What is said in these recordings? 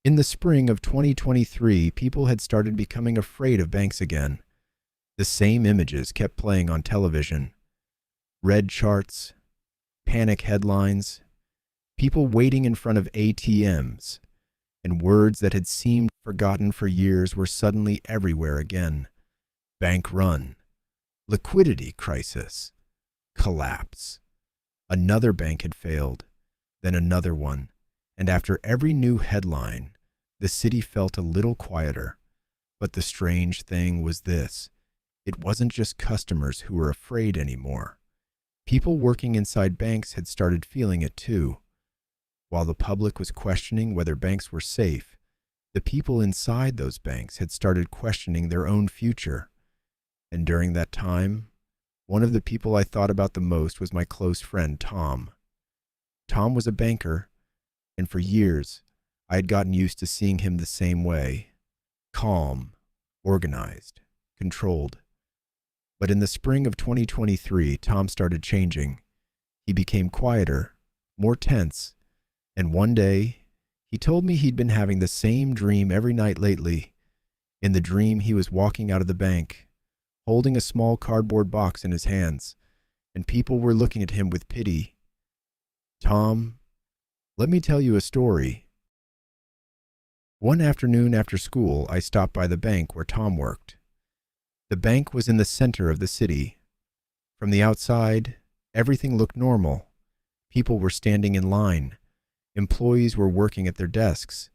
In the spring of 2023, people had started becoming afraid of banks again. The same images kept playing on television. Red charts, panic headlines, people waiting in front of ATMs, and words that had seemed forgotten for years were suddenly everywhere again. Bank run, liquidity crisis, collapse. Another bank had failed, then another one, and after every new headline, the city felt a little quieter. But the strange thing was this: it wasn't just customers who were afraid anymore. People working inside banks had started feeling it too. While the public was questioning whether banks were safe, the people inside those banks had started questioning their own future. And during that time, one of the people I thought about the most was my close friend, Tom. Tom was a banker, and for years, I had gotten used to seeing him the same way: calm, organized, controlled. But in the spring of 2023, Tom started changing. He became quieter, more tense, and one day, he told me he'd been having the same dream every night lately. In the dream, he was walking out of the bank, holding a small cardboard box in his hands, and people were looking at him with pity. "Tom, let me tell you a story." One afternoon after school, I stopped by the bank where Tom worked. The bank was in the center of the city. From the outside, everything looked normal. People were standing in line. Employees were working at their desks.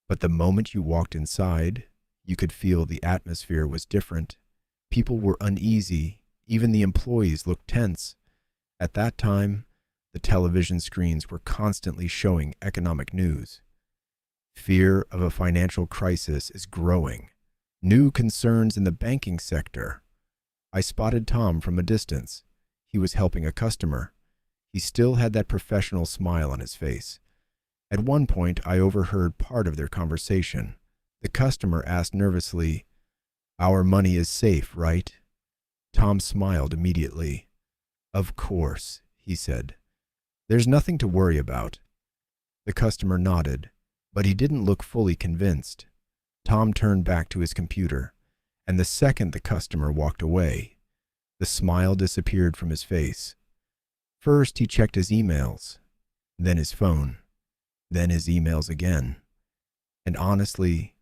But the moment you walked inside, you could feel the atmosphere was different. People were uneasy. Even the employees looked tense. At that time, the television screens were constantly showing economic news. Fear of a financial crisis is growing. New concerns in the banking sector. I spotted Tom from a distance. He was helping a customer. He still had that professional smile on his face. At one point, I overheard part of their conversation. The customer asked nervously, "Our money is safe, right?" Tom smiled immediately. "Of course," he said. "There's nothing to worry about." The customer nodded, but he didn't look fully convinced. Tom turned back to his computer, and the second the customer walked away, the smile disappeared from his face. First, he checked his emails, then his phone, then his emails again. And honestly,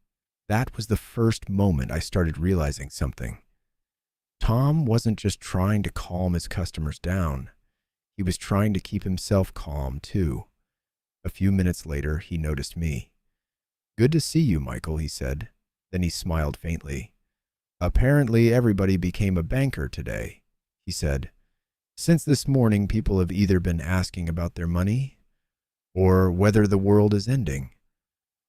that was the first moment I started realizing something. Tom wasn't just trying to calm his customers down. He was trying to keep himself calm, too. A few minutes later, he noticed me. "Good to see you, Michael," he said. Then he smiled faintly. "Apparently, everybody became a banker today," he said. "Since this morning, people have either been asking about their money or whether the world is ending."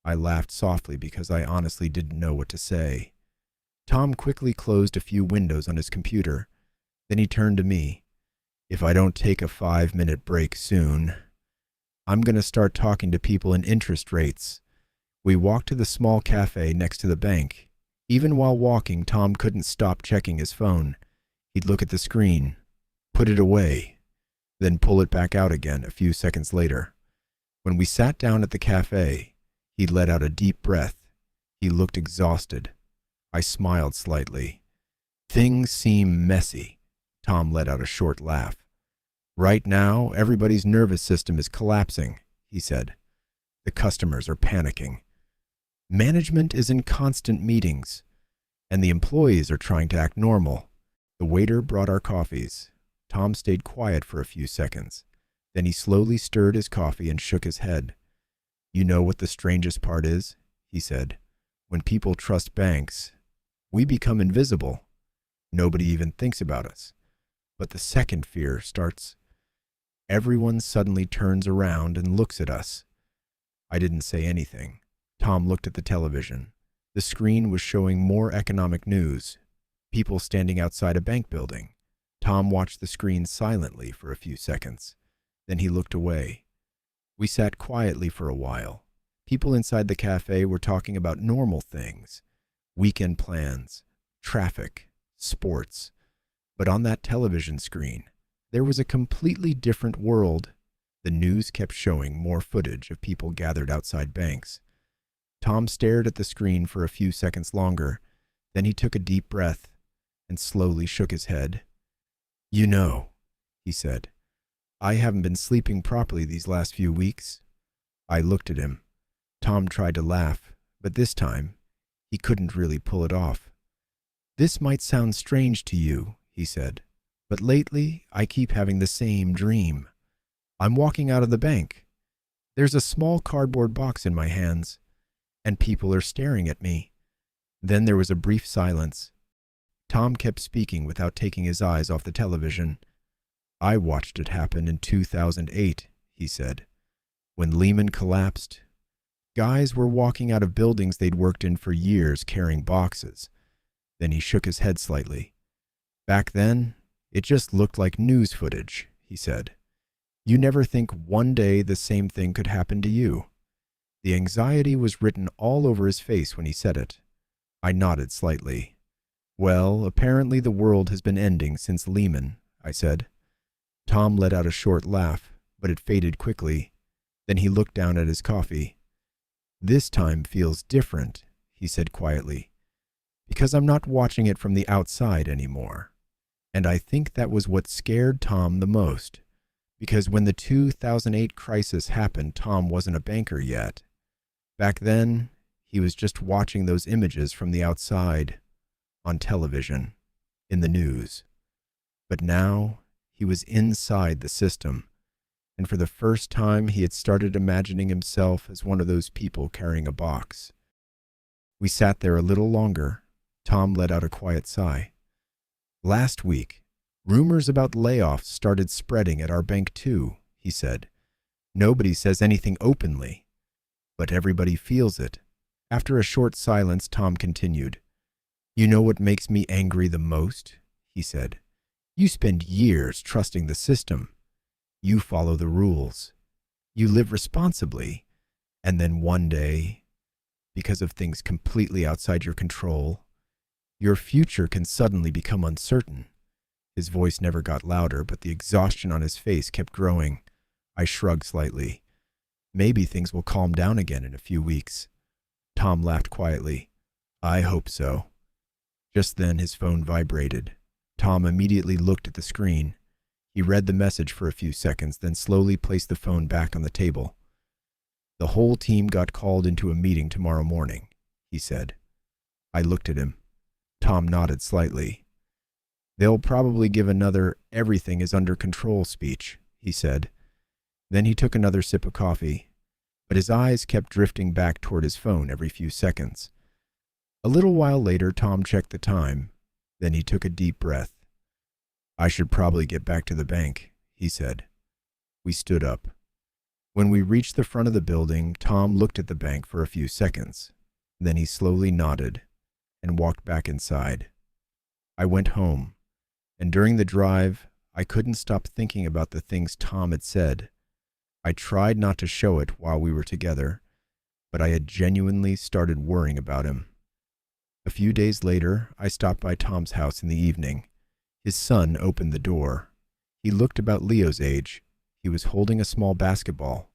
I laughed softly because I honestly didn't know what to say. Tom quickly closed a few windows on his computer. Then he turned to me. "If I don't take a 5-minute break soon, I'm going to start talking to people in interest rates." We walked to the small cafe next to the bank. Even while walking, Tom couldn't stop checking his phone. He'd look at the screen, put it away, then pull it back out again a few seconds later. When we sat down at the cafe, he let out a deep breath. He looked exhausted. I smiled slightly. "Things seem messy." Tom let out a short laugh. "Right now, everybody's nervous system is collapsing," he said. "The customers are panicking. Management is in constant meetings, and the employees are trying to act normal." The waiter brought our coffees. Tom stayed quiet for a few seconds. Then he slowly stirred his coffee and shook his head. "You know what the strangest part is?" he said. "When people trust banks, we become invisible. Nobody even thinks about us. But the second fear starts, everyone suddenly turns around and looks at us." I didn't say anything. Tom looked at the television. The screen was showing more economic news. People standing outside a bank building. Tom watched the screen silently for a few seconds. Then he looked away. We sat quietly for a while. People inside the cafe were talking about normal things: weekend plans, traffic, sports. But on that television screen, there was a completely different world. The news kept showing more footage of people gathered outside banks. Tom stared at the screen for a few seconds longer. Then he took a deep breath and slowly shook his head. "You know," he said, "I haven't been sleeping properly these last few weeks." I looked at him. Tom tried to laugh, but this time he couldn't really pull it off. "This might sound strange to you," he said, "but lately I keep having the same dream. I'm walking out of the bank. There's a small cardboard box in my hands, and people are staring at me." Then there was a brief silence. Tom kept speaking without taking his eyes off the television. "I watched it happen in 2008, he said. "When Lehman collapsed, guys were walking out of buildings they'd worked in for years carrying boxes." Then he shook his head slightly. "Back then, it just looked like news footage," he said. "You never think one day the same thing could happen to you." The anxiety was written all over his face when he said it. I nodded slightly. "Well, apparently the world has been ending since Lehman," I said. Tom let out a short laugh, but it faded quickly. Then he looked down at his coffee. "This time feels different," he said quietly, "because I'm not watching it from the outside anymore." And I think that was what scared Tom the most, because when the 2008 crisis happened, Tom wasn't a banker yet. Back then, he was just watching those images from the outside, on television, in the news. But now, he was inside the system, and for the first time he had started imagining himself as one of those people carrying a box. We sat there a little longer. Tom let out a quiet sigh. "Last week, rumors about layoffs started spreading at our bank too," he said. "Nobody says anything openly, but everybody feels it." After a short silence, Tom continued. "You know what makes me angry the most?" he said. "You spend years trusting the system. You follow the rules. You live responsibly. And then one day, because of things completely outside your control, your future can suddenly become uncertain." His voice never got louder, but the exhaustion on his face kept growing. I shrugged slightly. "Maybe things will calm down again in a few weeks." Tom laughed quietly. "I hope so." Just then his phone vibrated. Tom immediately looked at the screen. He read the message for a few seconds, then slowly placed the phone back on the table. "The whole team got called into a meeting tomorrow morning," he said. I looked at him. Tom nodded slightly. "They'll probably give another 'everything is under control' speech," he said. Then he took another sip of coffee, but his eyes kept drifting back toward his phone every few seconds. A little while later, Tom checked the time. Then he took a deep breath. "I should probably get back to the bank," he said. We stood up. When we reached the front of the building, Tom looked at the bank for a few seconds. Then he slowly nodded and walked back inside. I went home, and during the drive, I couldn't stop thinking about the things Tom had said. I tried not to show it while we were together, but I had genuinely started worrying about him. A few days later, I stopped by Tom's house in the evening. His son opened the door. He looked about Leo's age. He was holding a small basketball.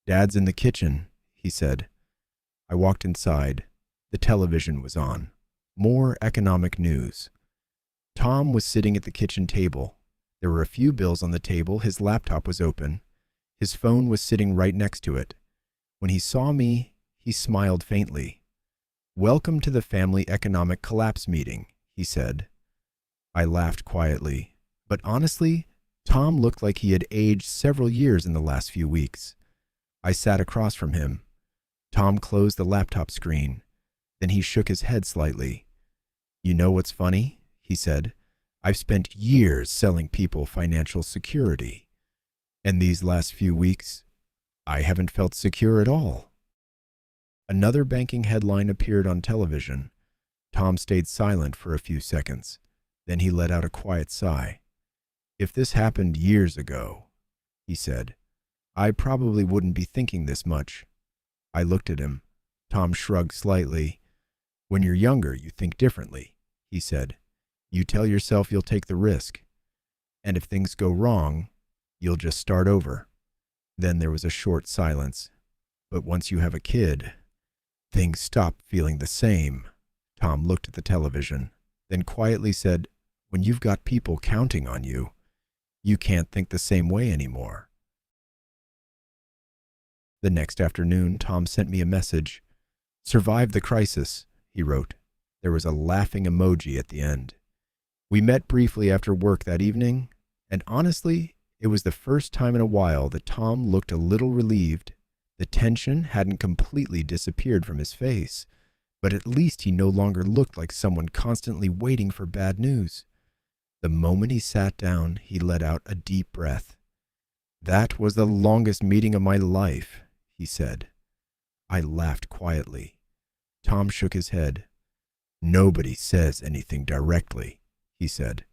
"Dad's in the kitchen," he said. I walked inside. The television was on. More economic news. Tom was sitting at the kitchen table. There were a few bills on the table. His laptop was open. His phone was sitting right next to it. When he saw me, he smiled faintly. "Welcome to the family economic collapse meeting," he said. I laughed quietly, but honestly, Tom looked like he had aged several years in the last few weeks. I sat across from him. Tom closed the laptop screen. Then he shook his head slightly. "You know what's funny?" he said. "I've spent years selling people financial security. And these last few weeks, I haven't felt secure at all." Another banking headline appeared on television. Tom stayed silent for a few seconds. Then he let out a quiet sigh. "If this happened years ago," he said, "I probably wouldn't be thinking this much." I looked at him. Tom shrugged slightly. "When you're younger, you think differently," he said. "You tell yourself you'll take the risk. And if things go wrong, you'll just start over." Then there was a short silence. "But once you have a kid, Things stopped feeling the same. Tom looked at the television, then quietly said, "When you've got people counting on you, you can't think the same way anymore." The next afternoon, Tom sent me a message. "Survived the crisis," he wrote. There was a laughing emoji at the end. We met briefly after work that evening, and honestly, it was the first time in a while that Tom looked a little relieved. The tension hadn't completely disappeared from his face, but at least he no longer looked like someone constantly waiting for bad news. The moment he sat down, he let out a deep breath. "That was the longest meeting of my life," he said. I laughed quietly. Tom shook his head. "Nobody says anything directly," he said,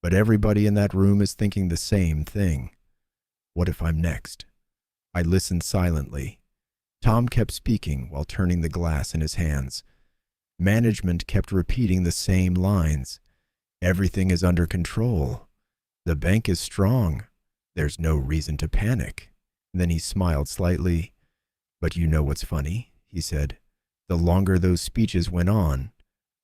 "but everybody in that room is thinking the same thing. What if I'm next?" I listened silently. Tom kept speaking while turning the glass in his hands. Management kept repeating the same lines. "Everything is under control. The bank is strong. There's no reason to panic." Then he smiled slightly. "But you know what's funny?" he said. "The longer those speeches went on,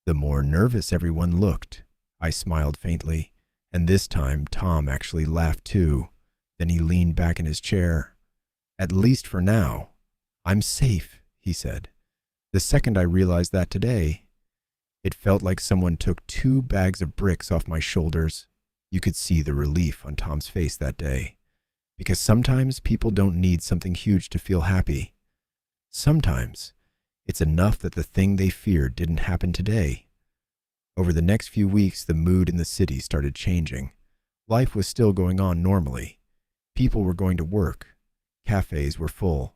the more nervous everyone looked." I smiled faintly, and this time Tom actually laughed too. Then he leaned back in his chair. "At least for now. I'm safe," he said. The second I realized that today, it felt like someone took 2 bags of bricks off my shoulders. You could see the relief on Tom's face that day. Because sometimes people don't need something huge to feel happy. Sometimes it's enough that the thing they feared didn't happen today. Over the next few weeks, the mood in the city started changing. Life was still going on normally. People were going to work. Cafes were full.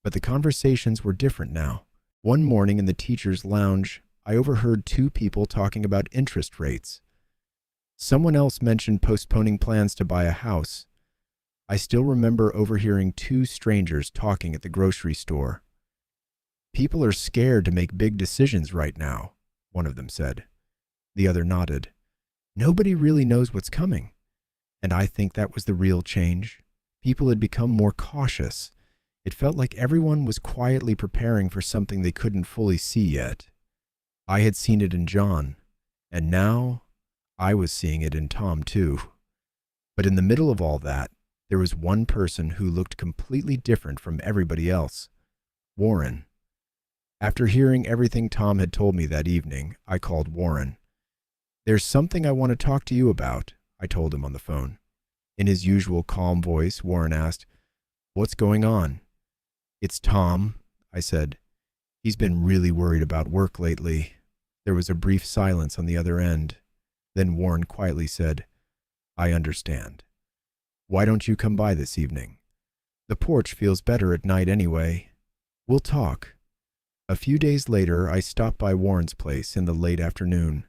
But the conversations were different now. One morning in the teacher's lounge, I overheard 2 people talking about interest rates. Someone else mentioned postponing plans to buy a house. I still remember overhearing 2 strangers talking at the grocery store. "People are scared to make big decisions right now," one of them said. The other nodded. "Nobody really knows what's coming." And I think that was the real change. People had become more cautious. It felt like everyone was quietly preparing for something they couldn't fully see yet. I had seen it in John, and now I was seeing it in Tom too. But in the middle of all that, there was one person who looked completely different from everybody else. Warren. After hearing everything Tom had told me that evening, I called Warren. "There's something I want to talk to you about," I told him on the phone. In his usual calm voice, Warren asked, "What's going on?" "It's Tom," I said. "He's been really worried about work lately." There was a brief silence on the other end. Then Warren quietly said, "I understand. Why don't you come by this evening? The porch feels better at night anyway. We'll talk." A few days later, I stopped by Warren's place in the late afternoon.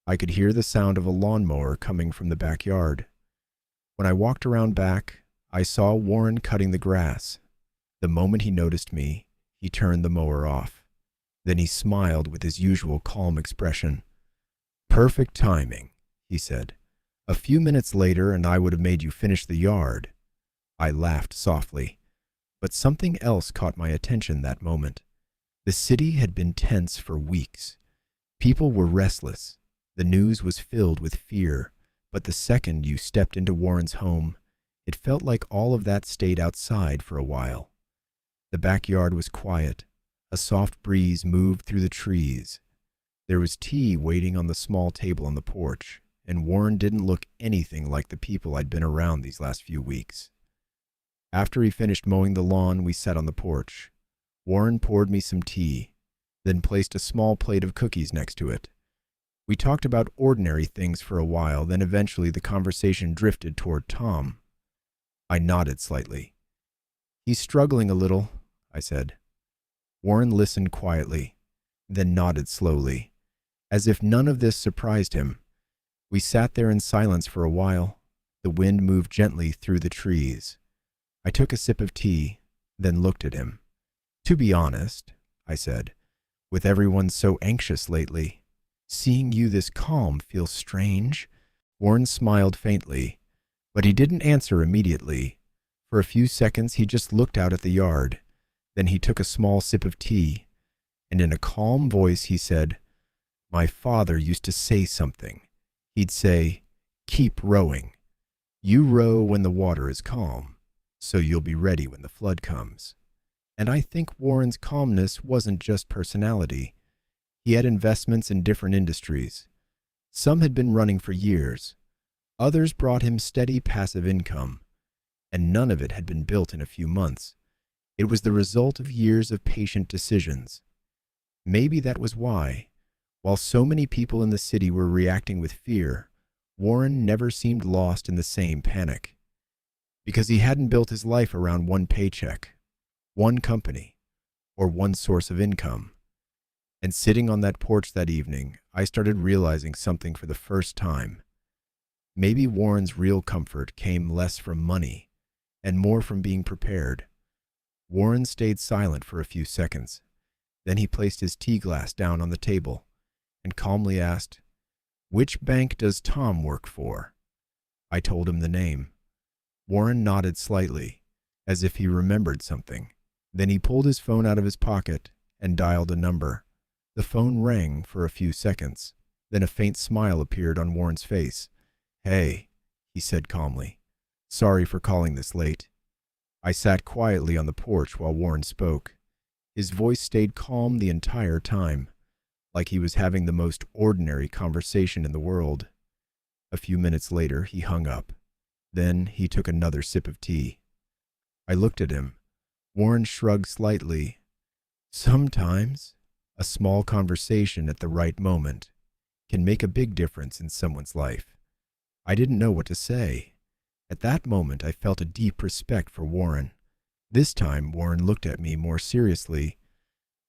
I could hear the sound of a lawnmower coming from the backyard. When I walked around back, I saw Warren cutting the grass. The moment he noticed me, he turned the mower off. Then he smiled with his usual calm expression. "Perfect timing," he said. "A few minutes later and I would have made you finish the yard." I laughed softly, but something else caught my attention that moment. The city had been tense for weeks. People were restless. The news was filled with fear, but the second you stepped into Warren's home, it felt like all of that stayed outside for a while. The backyard was quiet. A soft breeze moved through the trees. There was tea waiting on the small table on the porch, and Warren didn't look anything like the people I'd been around these last few weeks. After he finished mowing the lawn, we sat on the porch. Warren poured me some tea, then placed a small plate of cookies next to it. We talked about ordinary things for a while, then eventually the conversation drifted toward Tom. I nodded slightly. "He's struggling a little," I said. Warren listened quietly, then nodded slowly, as if none of this surprised him. We sat there in silence for a while. The wind moved gently through the trees. I took a sip of tea, then looked at him. "To be honest," I said, "with everyone so anxious lately, seeing you this calm feels strange." Warren smiled faintly, but he didn't answer immediately. For a few seconds he just looked out at the yard. Then he took a small sip of tea, and in a calm voice he said, "My father used to say something. He'd say, 'Keep rowing. You row when the water is calm, so you'll be ready when the flood comes.'" And I think Warren's calmness wasn't just personality. He had investments in different industries. Some had been running for years. Others brought him steady passive income, and none of it had been built in a few months. It was the result of years of patient decisions. Maybe that was why, while so many people in the city were reacting with fear, Warren never seemed lost in the same panic. Because he hadn't built his life around one paycheck, one company, or one source of income. And sitting on that porch that evening, I started realizing something for the first time. Maybe Warren's real comfort came less from money and more from being prepared. Warren stayed silent for a few seconds. Then he placed his tea glass down on the table and calmly asked, "Which bank does Tom work for?" I told him the name. Warren nodded slightly, as if he remembered something. Then he pulled his phone out of his pocket and dialed a number. The phone rang for a few seconds. Then a faint smile appeared on Warren's face. "Hey," he said calmly. "Sorry for calling this late." I sat quietly on the porch while Warren spoke. His voice stayed calm the entire time, like he was having the most ordinary conversation in the world. A few minutes later, he hung up. Then he took another sip of tea. I looked at him. Warren shrugged slightly. Sometimes, a small conversation at the right moment can make a big difference in someone's life. I didn't know what to say. At that moment, I felt a deep respect for Warren. This time, Warren looked at me more seriously.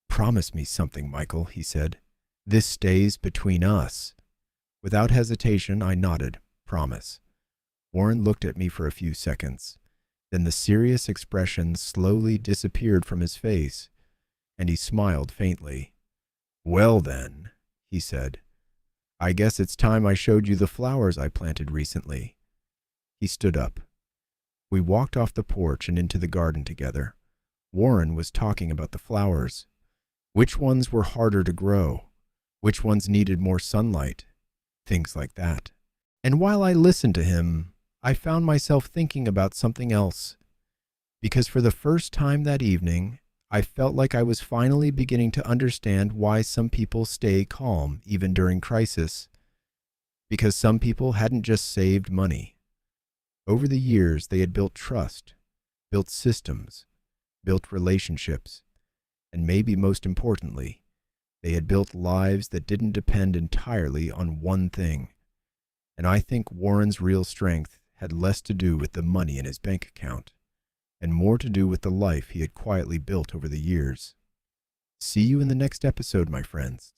"Promise me something, Michael," he said. "This stays between us." Without hesitation, I nodded. "Promise." Warren looked at me for a few seconds. Then the serious expression slowly disappeared from his face, and he smiled faintly. "Well then," he said, "I guess it's time I showed you the flowers I planted recently." He stood up. We walked off the porch and into the garden together. Warren was talking about the flowers. Which ones were harder to grow? Which ones needed more sunlight? Things like that. And while I listened to him, I found myself thinking about something else. Because for the first time that evening, I felt like I was finally beginning to understand why some people stay calm even during crisis. Because some people hadn't just saved money. Over the years, they had built trust, built systems, built relationships, and maybe most importantly, they had built lives that didn't depend entirely on one thing. And I think Warren's real strength had less to do with the money in his bank account, and more to do with the life he had quietly built over the years. See you in the next episode, my friends.